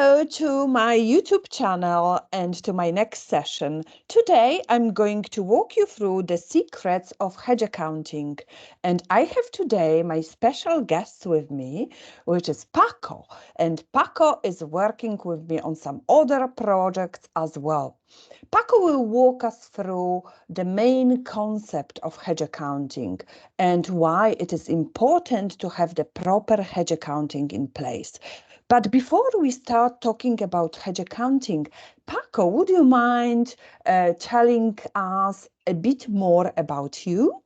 Hello to my YouTube channel and to my next session. Today I'm going to walk you through the secrets of hedge accounting. And I have today my special guest with me, which is Paco. And Paco is working with me on some other projects as well. Paco will walk us through the main concept of hedge accounting and why it is important to have the proper hedge accounting in place. But before we start talking about hedge accounting, Paco, would you mind telling us a bit more about you?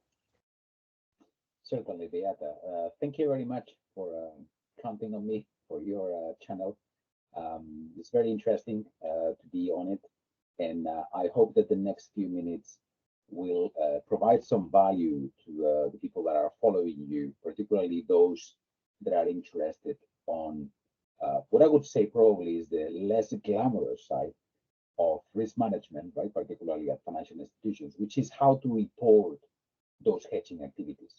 Certainly, Beata. Thank you very much for counting on me for your channel. It's very interesting to be on it, and I hope that the next few minutes will provide some value to the people that are following you, particularly those that are interested on what I would say probably is the less glamorous side of risk management, right? Particularly at financial institutions, which is how to report those hedging activities.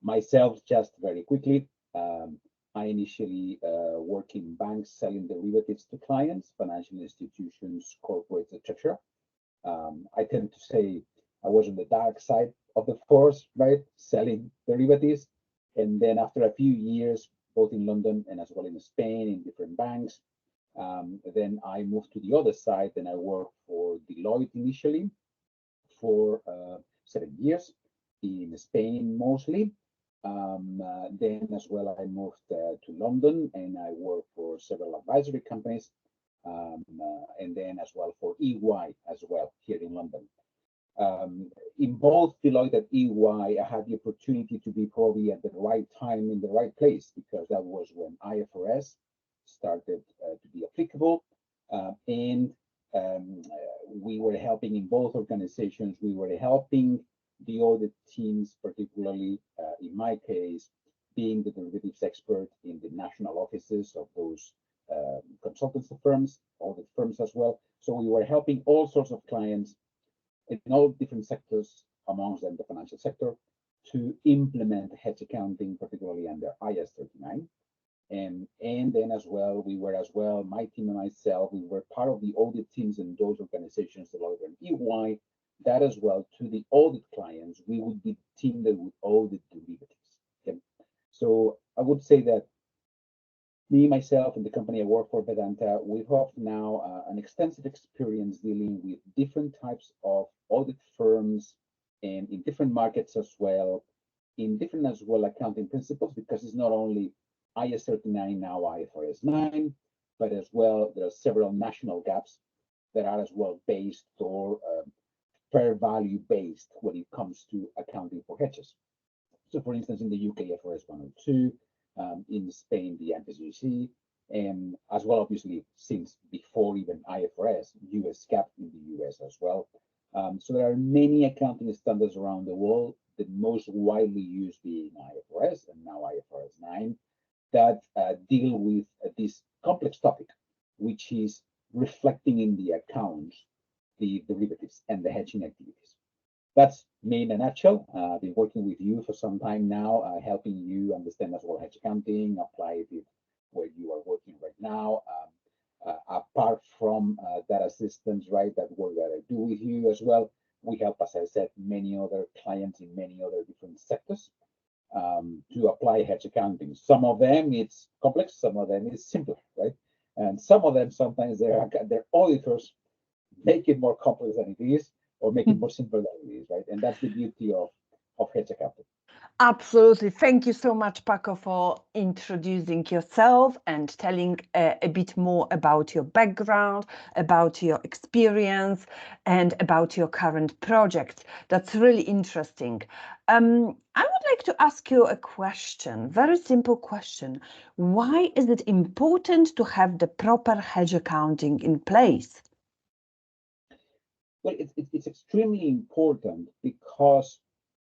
Myself, just very quickly, I initially work in banks selling derivatives to clients, financial institutions, corporates, etc. I tend to say I was on the dark side of the force, right, selling derivatives. And then after a few years, both in London and as well in Spain, in different banks, then I moved to the other side and I worked for Deloitte initially for 7 years in Spain mostly. Then as well, I moved to London and I worked for several advisory companies, and then as well for EY as well here in London. In both Deloitte and EY, I had the opportunity to be probably at the right time in the right place because that was when IFRS started to be applicable, and we were helping in both organizations. We were helping the audit teams, particularly in my case, being the derivatives expert in the national offices of those consultancy firms, audit firms as well. So we were helping all sorts of clients in all different sectors, amongst them the financial sector, to implement hedge accounting, particularly under IAS 39. And then as well, we were as well, my team and myself, we were part of the audit teams in those organizations, Deloitte and EY, that as well to the audit clients, we would be the team that would audit derivatives. Okay? So I would say that me, myself, and the company I work for, Vedanta, we have now an extensive experience dealing with different types of audit firms and in different markets as well, in different as well accounting principles, because it's not only IAS 39 now IFRS 9, but as well there are several national gaps that are as well based or fair value based when it comes to accounting for hedges. So for instance, in the UK, IFRS 102, in Spain, the MPCC, and as well, obviously, since before even IFRS, US GAAP in the US as well. So there are many accounting standards around the world, the most widely used being IFRS and now IFRS 9, that deal with this complex topic, which is reflecting in the accounts the derivatives and the hedging activities. That's me in a nutshell. I've been working with you for some time now, helping you understand as well hedge accounting, apply it where you are working right now. Apart from data systems, right, that work that I do with you as well, we help, as I said, many other clients in many other different sectors to apply hedge accounting. Some of them it's complex, some of them is simple, right? And some of them sometimes their auditors make it more complex than it is, or make it more simple than it is, right? And that's the beauty of hedge accounting. Absolutely. Thank you so much, Paco, for introducing yourself and telling a bit more about your background, about your experience, and about your current project. That's really interesting. I would like to ask you a question, very simple question. Why is it important to have the proper hedge accounting in place? Well, it's extremely important because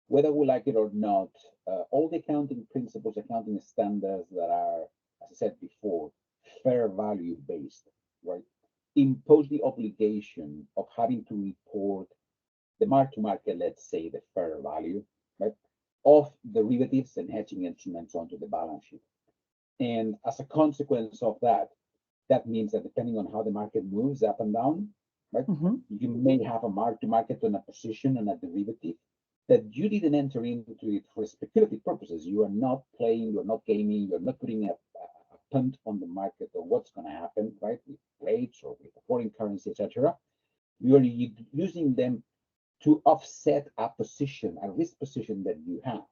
whether we like it or not, all the accounting principles, accounting standards that are, as I said before, fair value based, right, impose the obligation of having to report the mark to market, let's say the fair value, right, of derivatives and hedging instruments onto the balance sheet. And as a consequence of that, That means that depending on how the market moves up and down, right, you may have a mark to market on a position on a derivative that you didn't enter into it for speculative purposes. You are not playing, you're not gaming, you're not putting a punt on the market or what's going to happen, right, with rates or with the foreign currency, etc. You are using them to offset a position, a risk position that you have,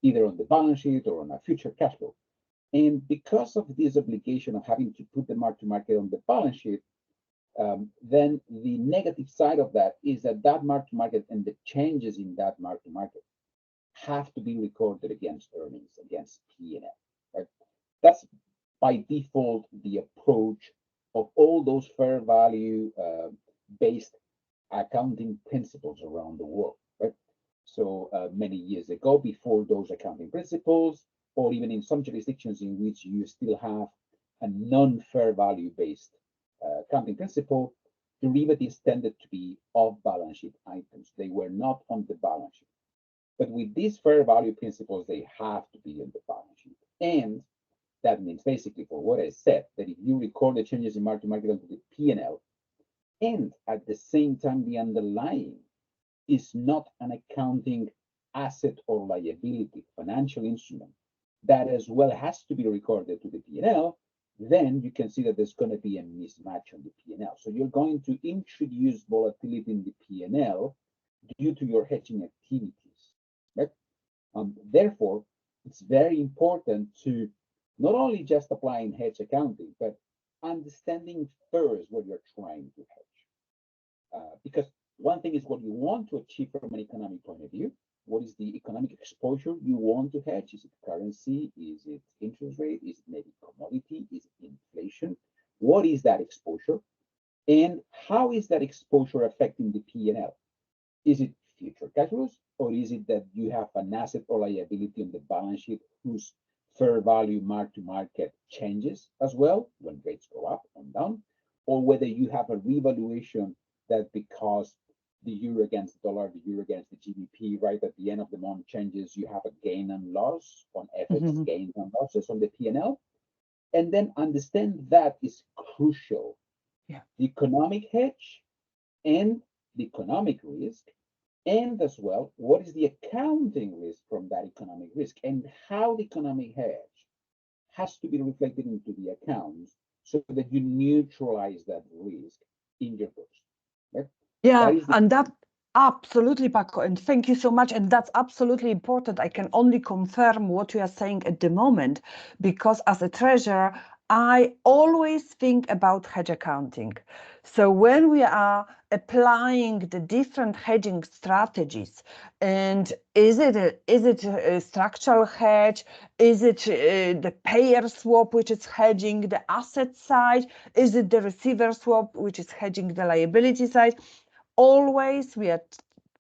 either on the balance sheet or on a future cash flow. And because of this obligation of having to put the mark to market on the balance sheet, then the negative side of that is that that mark to market and the changes in that mark to market have to be recorded against earnings, against P&L, right? That's by default the approach of all those fair value based accounting principles around the world, right? So many years ago, before those accounting principles, or even in some jurisdictions in which you still have a non-fair value based accounting principle, derivatives tended to be off-balance sheet items. They were not on the balance sheet. But with these fair value principles, they have to be on the balance sheet. And that means basically, for what I said, that if you record the changes in mark to market onto the P&L, and at the same time the underlying is not an accounting asset or liability, financial instrument, that as well has to be recorded to the P&L, then you can see that there's going to be a mismatch on the P&L. So you're going to introduce volatility in the P&L due to your hedging activities, right? Therefore, it's very important to not only just applying hedge accounting, but understanding first what you're trying to hedge. Because one thing is what you want to achieve from an economic point of view. What is the economic exposure you want to hedge? Is it currency? Is it interest rate? Is it maybe commodity? Is it inflation? What is that exposure? And how is that exposure affecting the P&L? Is it future cash flows, or is it that you have an asset or liability on the balance sheet whose fair value mark to market changes as well when rates go up and down, or whether you have a revaluation that because the euro against the dollar, the euro against the GBP, right at the end of the month changes, you have a gain and loss on FX gains and losses on the P&L. And then understand that is crucial. Yeah. The economic hedge and the economic risk, and as well, what is the accounting risk from that economic risk, and how the economic hedge has to be reflected into the accounts so that you neutralize that risk in your books. Right? Yeah, and that absolutely, Paco, and thank you so much. And that's absolutely important. I can only confirm what you are saying at the moment, because as a treasurer, I always think about hedge accounting. So when we are applying the different hedging strategies, and is it a structural hedge? Is it the payer swap, which is hedging the asset side? Is it the receiver swap, which is hedging the liability side? Always we are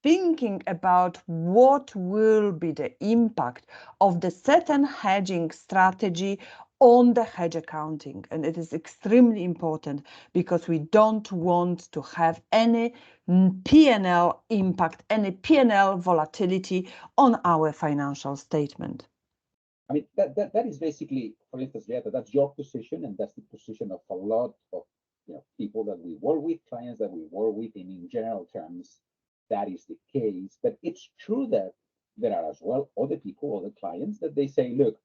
thinking about what will be the impact of the certain hedging strategy on the hedge accounting. And it is extremely important because we don't want to have any P&L impact, any P&L volatility on our financial statement. I mean, that is basically, for instance, Beata, that's your position, and that's the position of a lot of people that we work with, clients that we work with, and in general terms, that is the case. But it's true that there are as well other people, other clients that they say, look,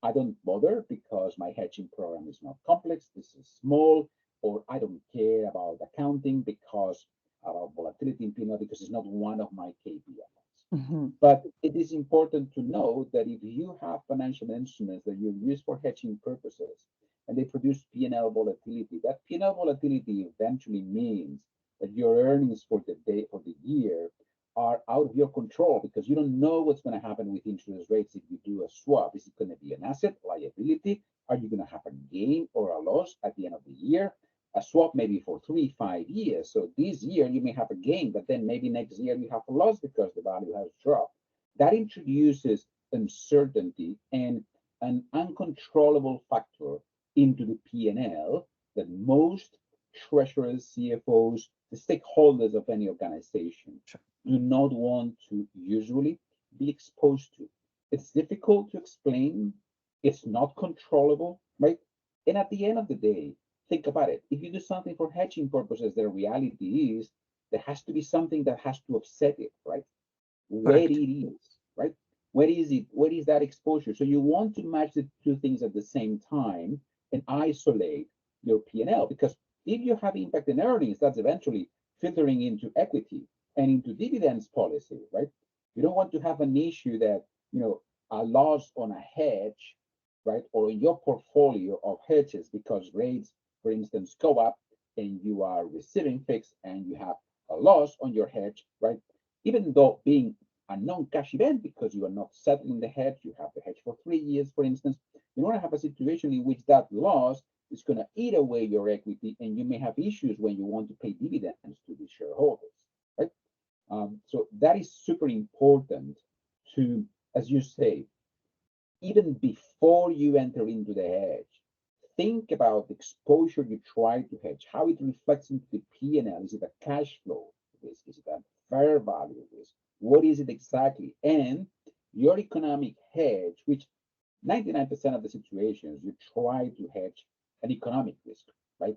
I don't bother because my hedging program is not complex, this is small, or I don't care about accounting because about volatility in P&L because it's not one of my KPIs. But it is important to know that if you have financial instruments that you use for hedging purposes, and they produce P&L volatility, that P&L volatility eventually means that your earnings for the day, for the year, are out of your control because you don't know what's going to happen with interest rates if you do a swap. Is it going to be an asset, liability? Are you going to have a gain or a loss at the end of the year? A swap maybe for 3-5 years. So this year you may have a gain, but then maybe next year you have a loss because the value has dropped. That introduces uncertainty and an uncontrollable factor into the P&L that most treasurers, CFOs, the stakeholders of any organization do not want to usually be exposed to. It's difficult to explain. It's not controllable, right? And at the end of the day, think about it. If you do something for hedging purposes, the reality is there has to be something that has to offset it, right? Where it Correct. is, right? Where is it? Where is that exposure? So you want to match the two things at the same time and isolate your P&L, because if you have impact in earnings, that's eventually filtering into equity and into dividends policy, right? You don't want to have an issue that, a loss on a hedge, right, or in your portfolio of hedges because rates, for instance, go up and you are receiving fixed and you have a loss on your hedge, right? Even though being a non-cash event because you are not settling the hedge, you have the hedge for 3 years, for instance, you want to have a situation in which that loss is going to eat away your equity and you may have issues when you want to pay dividends to the shareholders, right? So that is super important to, as you say, even before you enter into the hedge, think about the exposure you try to hedge, how it reflects into the P&L. Is it a cash flow risk? Is it a fair value risk? What is it exactly? And your economic hedge, which 99% of the situations you try to hedge an economic risk, right?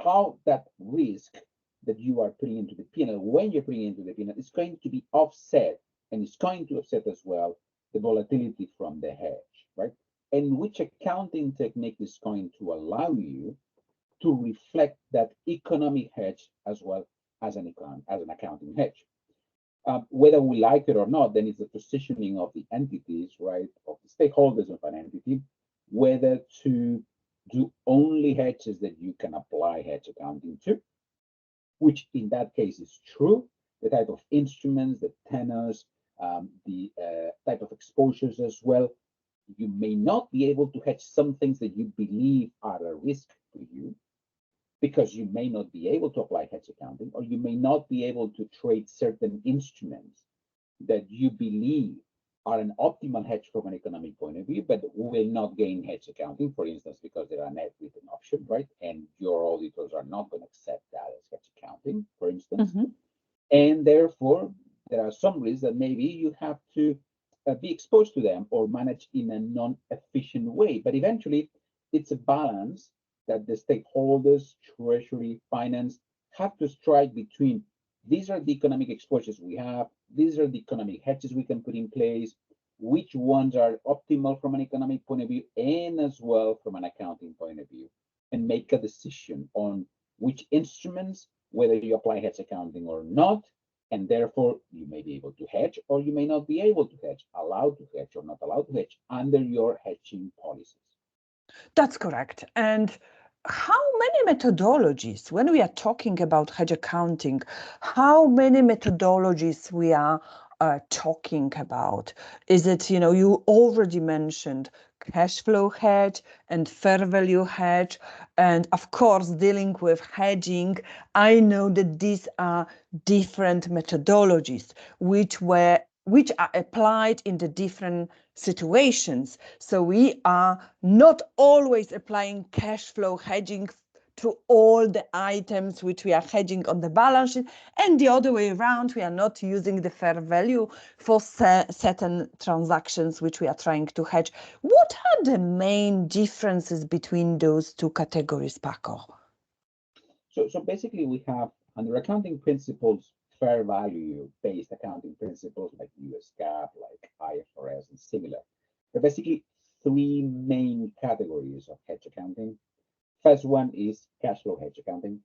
How that risk that you are putting into the P&L, when you're putting into the P&L, is going to be offset, and it's going to offset as well the volatility from the hedge, right? And which accounting technique is going to allow you to reflect that economic hedge as well as an accounting hedge. Whether we like it or not, then it's the positioning of the entities, right, of the stakeholders of an entity, whether to do only hedges that you can apply hedge accounting to, which in that case is true, the type of instruments, the tenors, the type of exposures as well. You may not be able to hedge some things that you believe are a risk to you, because you may not be able to apply hedge accounting, or you may not be able to trade certain instruments that you believe are an optimal hedge from an economic point of view, but will not gain hedge accounting, for instance, because they're a net with an option, right? And your auditors are not going to accept that as hedge accounting, for instance. Mm-hmm. And therefore, there are some risks that maybe you have to be exposed to them or manage in a non-efficient way. But eventually, it's a balance that the stakeholders, treasury, finance, have to strike between these are the economic exposures we have, these are the economic hedges we can put in place, which ones are optimal from an economic point of view and as well from an accounting point of view, and make a decision on which instruments, whether you apply hedge accounting or not, and therefore you may be able to hedge or you may not be able to hedge, allowed to hedge or not allowed to hedge under your hedging policies. That's correct. And how many methodologies, when we are talking about hedge accounting, how many methodologies we are talking about? Is it, you already mentioned cash flow hedge and fair value hedge, and of course, dealing with hedging. I know that these are different methodologies which are applied in the different situations. So we are not always applying cash flow hedging to all the items which we are hedging on the balance sheet, and the other way around, we are not using the fair value for certain transactions which we are trying to hedge. What are the main differences between those two categories, Paco? So basically, we have under accounting principles, fair value based accounting principles like US GAAP, like IFRS, and similar. There are basically three main categories of hedge accounting. First one is cash flow hedge accounting.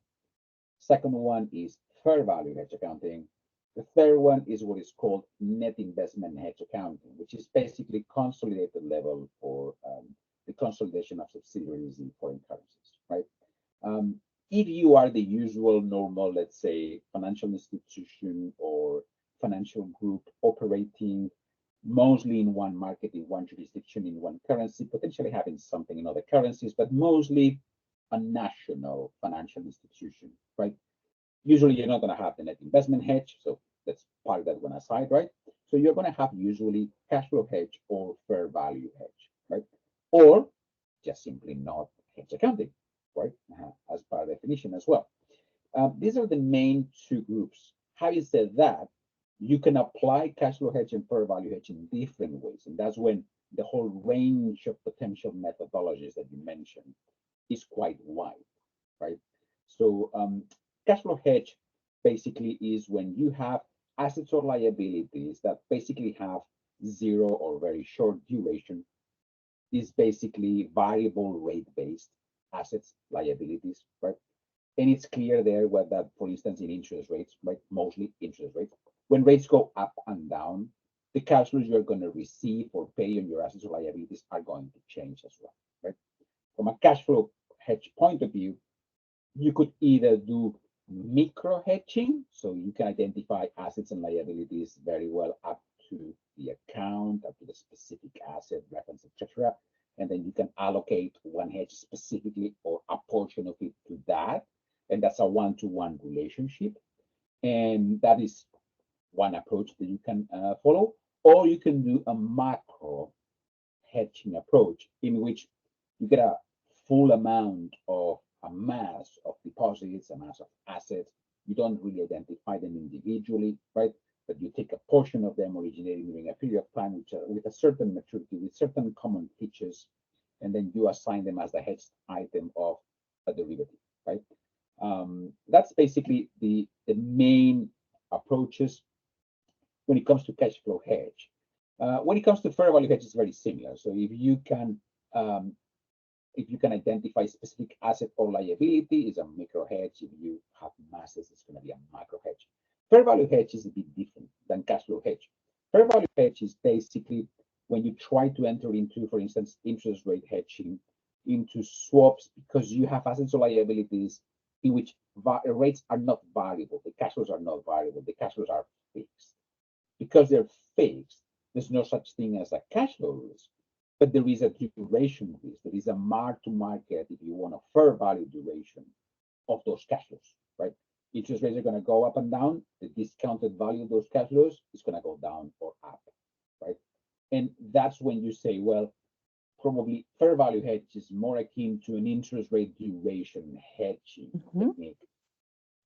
Second one is fair value hedge accounting. The third one is what is called net investment hedge accounting, which is basically consolidated level for the consolidation of subsidiaries in foreign currencies, right? Um, if you are the usual normal, let's say, financial institution or financial group operating mostly in one market, in one jurisdiction, in one currency, potentially having something in other currencies, but mostly a national financial institution, right? Usually you're not going to have the net investment hedge, so let's park that one aside, right? So you're going to have usually cash flow hedge or fair value hedge, right? Or just simply not hedge accounting, right? As per definition as well. These are the main two groups. Having said that, you can apply cash flow hedge and fair value hedge in different ways, and that's when the whole range of potential methodologies that you mentioned is quite wide, right? So cash flow hedge basically is when you have assets or liabilities that basically have zero or very short duration, is basically variable rate based assets, liabilities, right? And it's clear there what that, for instance, in interest rates, right? Mostly interest rates. When rates go up and down, the cash flows you're going to receive or pay on your assets or liabilities are going to change as well, right? From a cash flow hedge point of view, you could either do micro hedging, so you can identify assets and liabilities very well up to the account, up to the specific asset, reference, etc. And then you can allocate one hedge specifically or a portion of it to that. And that's a one-to-one relationship. And that is one approach that you can follow. Or you can do a macro hedging approach in which you get a full amount of a mass of deposits, a mass of assets. You don't really identify them individually, right? But you take a portion of them originating during a period of time which are with a certain maturity, with certain common features, and then you assign them as the hedged item of a derivative, right? That's basically the main approaches when it comes to cash flow hedge. When it comes to fair value hedge, it's very similar. So um, if you can identify specific asset or liability, is a micro hedge. If you have masses, it's going to be a macro hedge. Fair value hedge is a bit different than cash flow hedge. Fair value hedge is basically when you try to enter into, for instance, interest rate hedging into swaps because you have assets or liabilities in which rates are not variable. The cash flows are not variable. The cash flows are fixed. Because they're fixed, there's no such thing as a cash flow risk, but there is a duration risk. There is a mark to market, if you want, a fair value duration of those cash flows, right? Interest rates are going to go up and down. The discounted value of those cash flows is going to go down or up, right? And that's when you say, well, probably fair value hedge is more akin to an interest rate duration hedging technique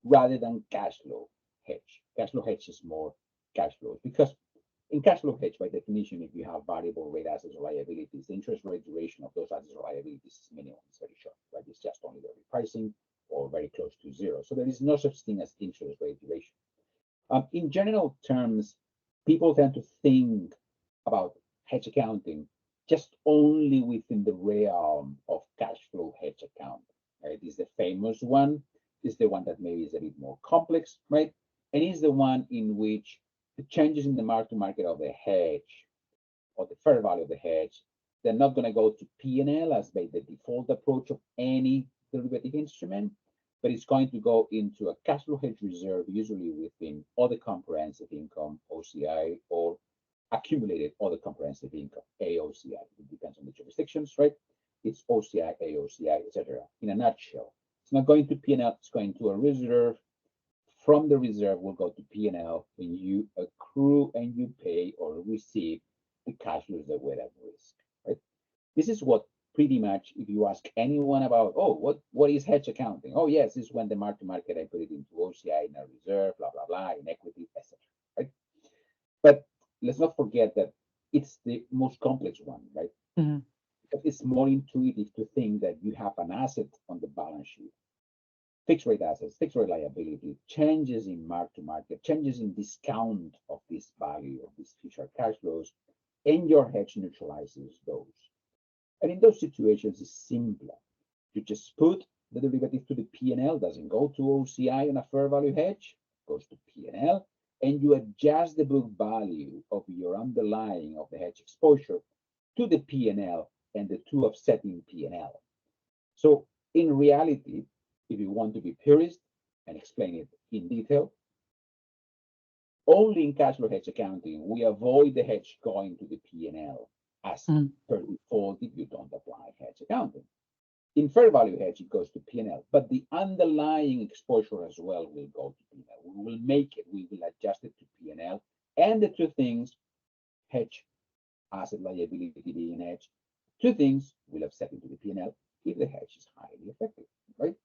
rather than cash flow hedge. Cash flow hedge is more cash flows because in cash flow hedge, by definition, if you have variable rate assets or liabilities, the interest rate duration of those assets or liabilities is minimal. It's very short, right? It's just only the repricing or very close to zero. So there is no such thing as interest rate duration. In general terms, people tend to think about hedge accounting just only within the realm of cash flow hedge accounting. Right? It's the famous one. Is the one that maybe is a bit more complex, right? And is the one in which the changes in the mark to market of the hedge or the fair value of the hedge, they're not going to go to P&L as by the default approach of any derivative instrument, but it's going to go into a cash flow hedge reserve, usually within other comprehensive income, OCI, or accumulated other comprehensive income, AOCI. It depends on the jurisdictions, right? It's OCI, AOCI, etc. In a nutshell, it's not going to P&L, it's going to a reserve. From the reserve will go to P&L when you accrue and you pay or receive the cash flows that were at risk, right? This is what pretty much, if you ask anyone about, oh, what is hedge accounting? Oh, yes, this is when the mark to market, I put it into OCI in a reserve, blah, blah, blah, in equity, etc. Right? But let's not forget that it's the most complex one, right? Mm-hmm. Because it's more intuitive to think that you have an asset on the balance sheet, fixed rate assets, fixed rate liability, changes in mark to market, changes in discount of this value of these future cash flows, and your hedge neutralizes those. And in those situations, it's simpler. You just put the derivative to the P&L, doesn't go to OCI on a fair value hedge, goes to P&L, and you adjust the book value of your underlying of the hedge exposure to the P&L and the two offsetting P&L. So in reality, if you want to be purist and explain it in detail, only in cash flow hedge accounting, we avoid the hedge going to the P&L as per default if you don't apply hedge accounting. In fair value hedge, it goes to P&L, but the underlying exposure as well will go to P&L. We will make it, we will adjust it to P&L, and the two things, hedge, asset liability being hedged, two things will offset into the P&L if the hedge is highly effective, right?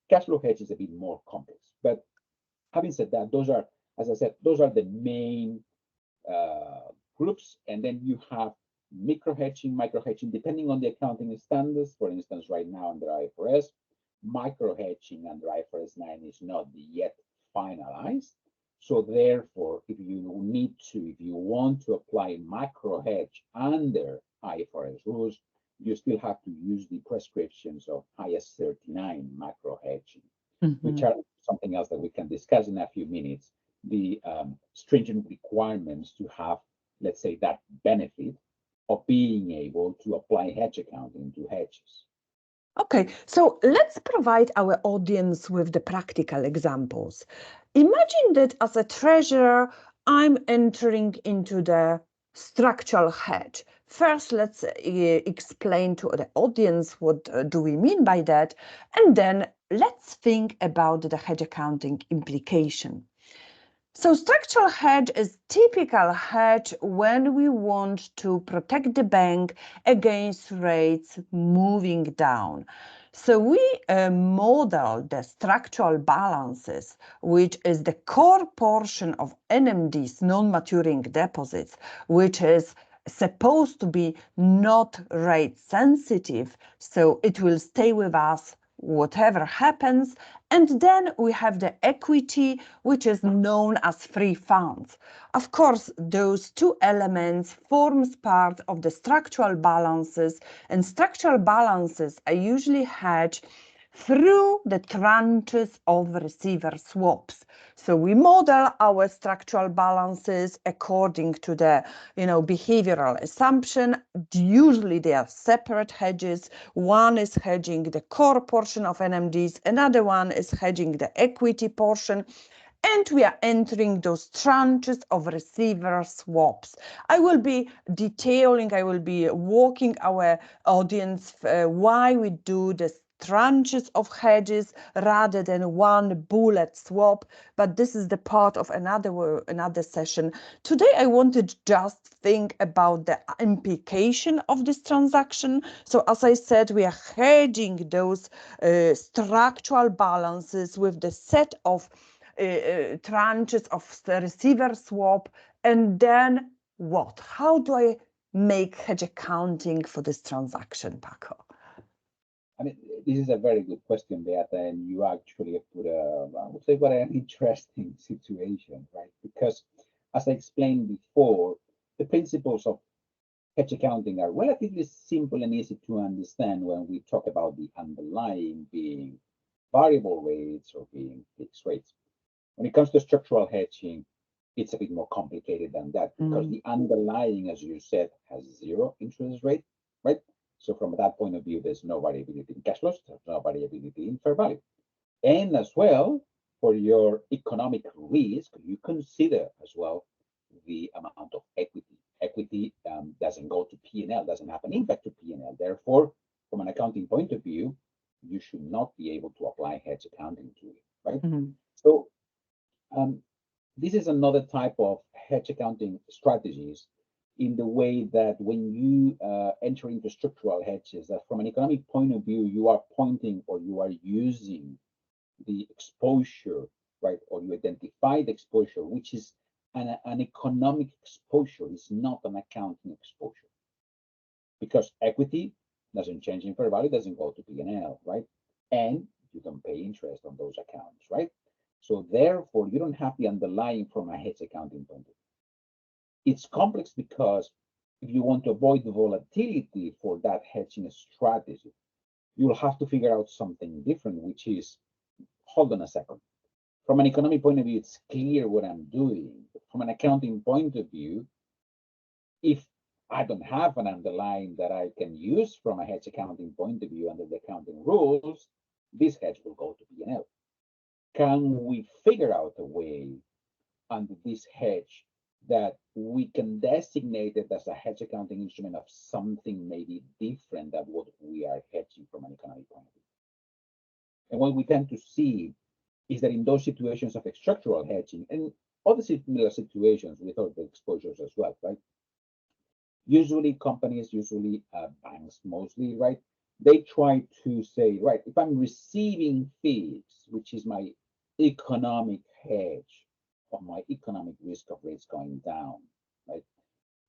Cash flow hedge is a bit more complex, but having said that, those are, as I said, those are the main groups, and then you have micro hedging, depending on the accounting standards. For instance, right now under IFRS, micro hedging under IFRS 9 is not yet finalized. So therefore, if you want to apply macro hedge under IFRS rules, you still have to use the prescriptions of IAS 39 macro hedging, which Mhm. are something else that we can discuss in a few minutes. The stringent requirements to have, let's say, that benefit of being able to apply hedge accounting to hedges. Okay, so let's provide our audience with the practical examples. Imagine that as a treasurer, I'm entering into the structural hedge. First, let's explain to the audience what do we mean by that, and then let's think about the hedge accounting implication. So structural hedge is typical hedge when we want to protect the bank against rates moving down. So we model the structural balances, which is the core portion of NMDs, non-maturing deposits, which is supposed to be not rate sensitive, so it will stay with us whatever happens. And then we have the equity, which is known as free funds. Of course, those two elements forms part of the structural balances, and structural balances are usually hedged through the tranches of receiver swaps. So we model our structural balances according to the behavioral assumption. Usually they are separate hedges. One is hedging the core portion of NMDs, another one is hedging the equity portion, and we are entering those tranches of receiver swaps. I will be detailing, I will be walking our audience why we do this tranches of hedges rather than one bullet swap, but this is the part of another session. Today I wanted to just think about the implication of this transaction. So as I said, we are hedging those structural balances with the set of tranches of the receiver swap, and then what? How do I make hedge accounting for this transaction, Paco? I mean, this is a very good question, Beata, and you actually have put I would say, what an interesting situation, right? Because as I explained before, the principles of hedge accounting are relatively simple and easy to understand when we talk about the underlying being variable rates or being fixed rates. When it comes to structural hedging, it's a bit more complicated than that because Mm. the underlying, as you said, has zero interest rate, right? So from that point of view, there's no variability in cash flows, there's no variability in fair value. And as well, for your economic risk, you consider as well the amount of equity. Equity doesn't go to P&L, doesn't have an impact to P&L. Therefore, from an accounting point of view, you should not be able to apply hedge accounting to it, right? Mhm. So um, this is another type of hedge accounting strategies in the way that when you enter into structural hedges, that from an economic point of view, you are pointing or you are using the exposure, right? Or you identify the exposure, which is an economic exposure, is not an accounting exposure. Because equity doesn't change in fair value, doesn't go to P&L, right? And you don't pay interest on those accounts, right? So therefore, you don't have the underlying from a hedge accounting point of view. It's complex because if you want to avoid the volatility for that hedging strategy, you'll have to figure out something different, which is, hold on a second. From an economic point of view, it's clear what I'm doing. From an accounting point of view, if I don't have an underlying that I can use from a hedge accounting point of view under the accounting rules, this hedge will go to P&L. Can we figure out a way under this hedge that we can designate it as a hedge accounting instrument of something maybe different than what we are hedging from an economic point of view? And what we tend to see is that in those situations of structural hedging and other similar situations with other exposures as well, right? Usually companies, usually banks mostly, right? They try to say, right, if I'm receiving fees, which is my economic hedge of my economic risk of rates going down, right?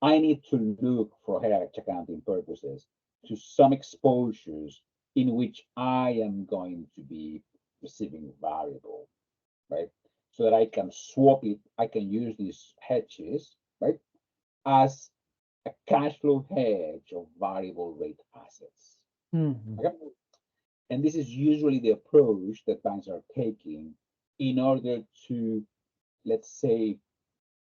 I need to look for hedge accounting purposes to some exposures in which I am going to be receiving variable, right? So that I can swap it, I can use these hedges, right, as a cash flow hedge of variable rate assets. Mhm. Okay? And this is usually the approach that banks are taking in order to, let's say,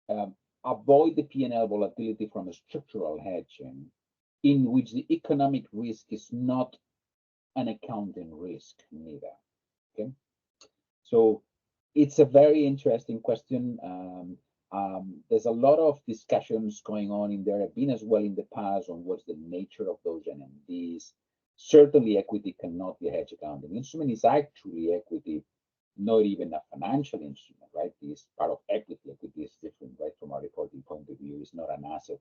um, avoid the P&L volatility from a structural hedging, in which the economic risk is not an accounting risk neither. Okay, so it's a very interesting question. There's a lot of discussions going on in there. Have been as well in the past on what's the nature of those NMDs. Certainly, equity cannot be a hedge accounting instrument. It's actually equity, not even a financial instrument, right? It's part of equity. Equity is different, right? From a reporting point of view, it's not an asset,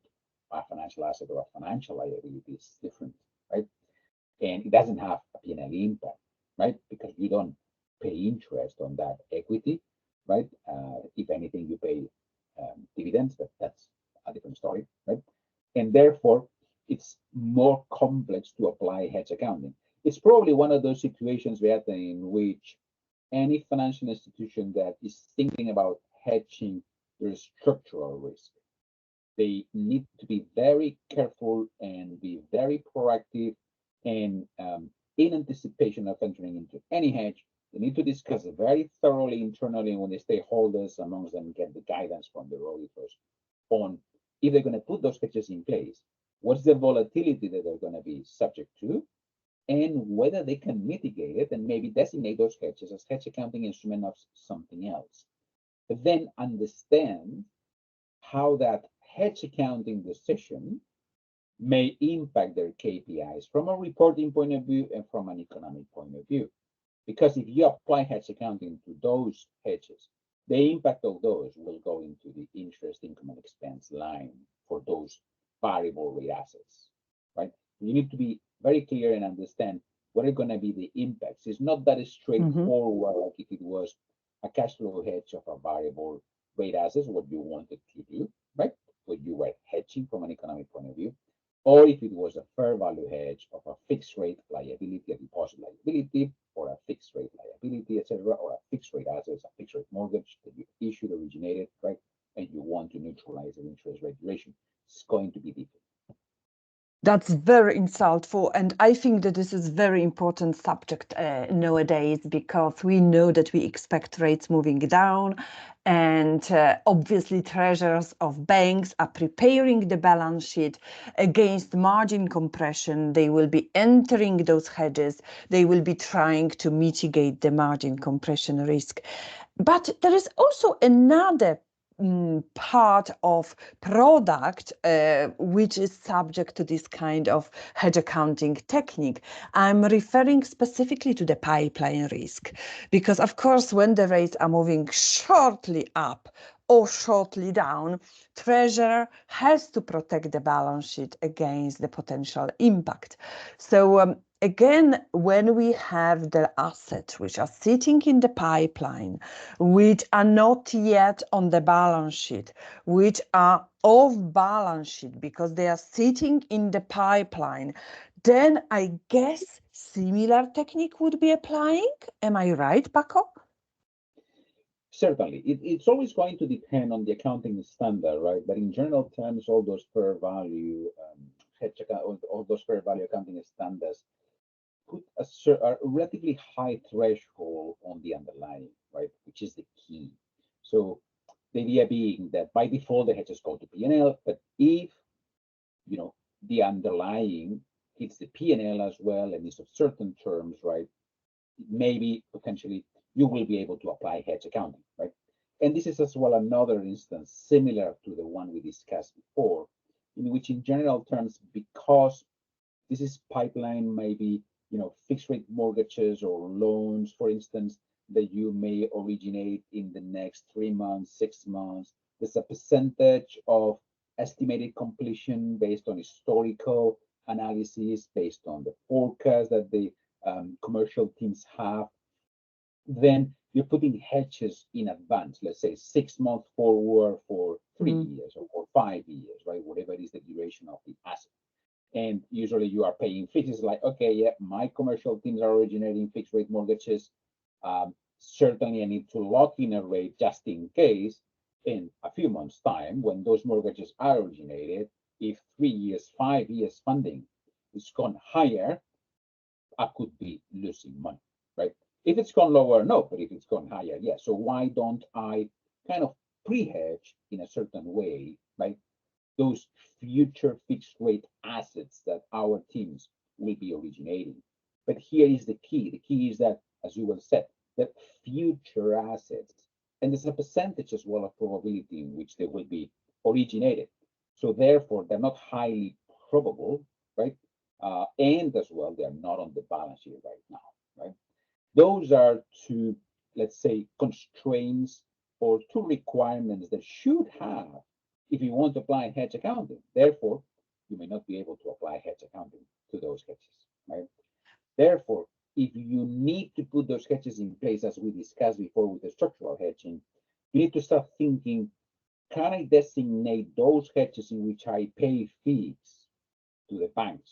a financial asset or a financial liability. It's different, right? And it doesn't have a P&L impact, right? Because you don't pay interest on that equity, right? If anything, you pay dividends, but that's a different story, right? And therefore, it's more complex to apply hedge accounting. It's probably one of those situations, Beata, in which any financial institution that is thinking about hedging their structural risk, they need to be very careful and be very proactive. And in anticipation of entering into any hedge, they need to discuss it very thoroughly internally when the stakeholders amongst them get the guidance from the auditors on if they're going to put those hedges in place, what's the volatility that they're going to be subject to, and whether they can mitigate it and maybe designate those hedges as hedge accounting instrument of something else. But then understand how that hedge accounting decision may impact their KPIs from a reporting point of view and from an economic point of view. Because if you apply hedge accounting to those hedges, the impact of those will go into the interest income and expense line for those variable rate assets, right? You need to be very clear and understand what are going to be the impacts. It's not that Mhm. straightforward like if it was a cash flow hedge of a variable rate assets, what you wanted to do, right? What you were hedging from an economic point of view, or if it was a fair value hedge of a fixed rate liability, a deposit liability, or a fixed rate liability, etc., or a fixed rate assets, a fixed rate mortgage that you issued, originated, right? And you want to neutralize the interest rate duration, it's going to be different. That's very insightful, and I think that this is very important subject nowadays because we know that we expect rates moving down, and obviously treasurers of banks are preparing the balance sheet against margin compression. They will be entering those hedges. They will be trying to mitigate the margin compression risk. But there is also another part of product which is subject to this kind of hedge accounting technique. I'm referring specifically to the pipeline risk because, of course, when the rates are moving shortly up or shortly down, treasurer has to protect the balance sheet against the potential impact. So again, when we have the assets which are sitting in the pipeline, which are not yet on the balance sheet, which are off balance sheet because they are sitting in the pipeline, then I guess similar technique would be applying. Am I right, Paco? Certainly, it's always going to depend on the accounting standard, right? But in general terms, all those fair value hedge account, all those fair value accounting standards put a relatively high threshold on the underlying, right, which is the key. So the idea being that by default the hedges go to P&L, but if the underlying hits the P&L as well and is of certain terms, right, maybe potentially you will be able to apply hedge accounting, right? And this is as well another instance similar to the one we discussed before, in which in general terms, because this is pipeline, maybe fixed rate mortgages or loans, for instance, that you may originate in the next 3 months, 6 months. There's a percentage of estimated completion based on historical analysis, based on the forecast that the commercial teams have. Then you're putting hedges in advance, let's say 6 months forward for 3 years or for 5 years, right? Whatever is the duration of the asset. And usually you are paying fixes like, okay, yeah, my commercial teams are originating fixed rate mortgages. Certainly I need to lock in a rate just in case in a few months' time when those mortgages are originated, if 3 years, 5 years funding is gone higher, I could be losing money, right? If it's gone lower, no, but if it's gone higher, yeah. So why don't I kind of pre-hedge in a certain way, right? Those future fixed rate assets that our teams will be originating. But here is the key. The key is that, as you well said, that future assets, and there's a percentage as well of probability in which they will be originated. So therefore, they're not highly probable, right? And as well, they're not on the balance sheet right now, right? Those are two, let's say, constraints or two requirements that should have if you want to apply hedge accounting. Therefore, you may not be able to apply hedge accounting to those hedges, right? Therefore, if you need to put those hedges in place, as we discussed before with the structural hedging, you need to start thinking, can I designate those hedges in which I pay fees to the banks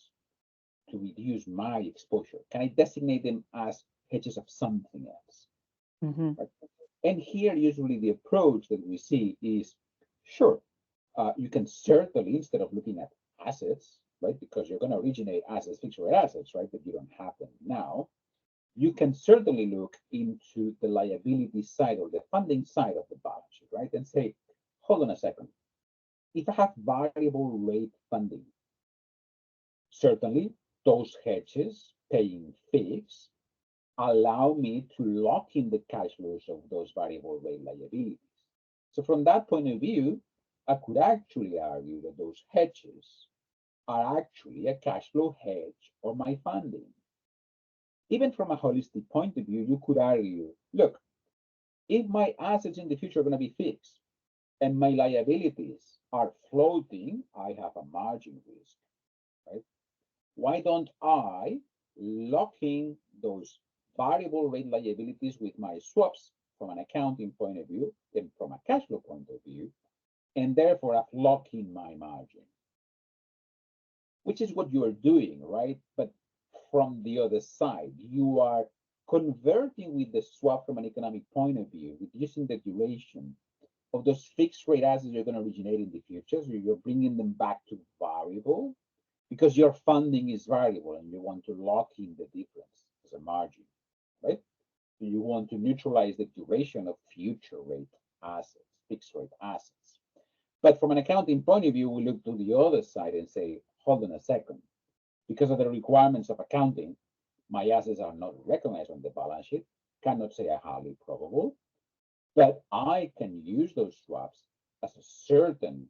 to reduce my exposure? Can I designate them as hedges of something else? Mm-hmm. Right? And here, usually the approach that we see is, sure, you can certainly, instead of looking at assets, right, because you're going to originate assets, fixed rate assets, right, but you don't have them now, you can certainly look into the liability side or the funding side of the balance sheet, right, and say, hold on a second. If I have variable rate funding, certainly those hedges paying fixed allow me to lock in the cash flows of those variable rate liabilities. So from that point of view, I could actually argue that those hedges are actually a cash flow hedge of my funding. Even from a holistic point of view, you could argue, look, if my assets in the future are going to be fixed and my liabilities are floating, I have a margin risk, right? Why don't I lock in those variable rate liabilities with my swaps from an accounting point of view and from a cash flow point of view, and therefore I've locked in my margin, which is what you are doing, right? But from the other side, you are converting with the swap from an economic point of view, reducing the duration of those fixed rate assets you're going to originate in the future. So you're bringing them back to variable because your funding is variable and you want to lock in the difference as a margin, right? So you want to neutralize the duration of future rate assets, fixed rate assets. But from an accounting point of view, we look to the other side and say, hold on a second. Because of the requirements of accounting, my assets are not recognized on the balance sheet, cannot say are highly probable, but I can use those swaps as a certain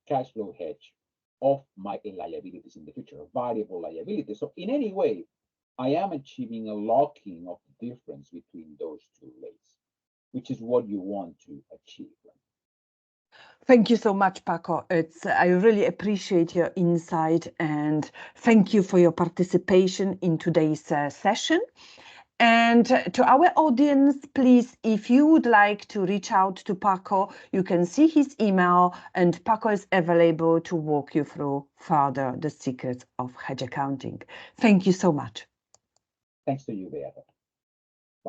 cash flow hedge of my liabilities in the future, variable liabilities. So in any way, I am achieving a locking of the difference between those two rates, which is what you want to achieve. Thank you so much, Paco. I really appreciate your insight and thank you for your participation in today's session. And to our audience, please, if you would like to reach out to Paco, you can see his email and Paco is available to walk you through further the secrets of hedge accounting. Thank you so much. Thanks to you, Beata.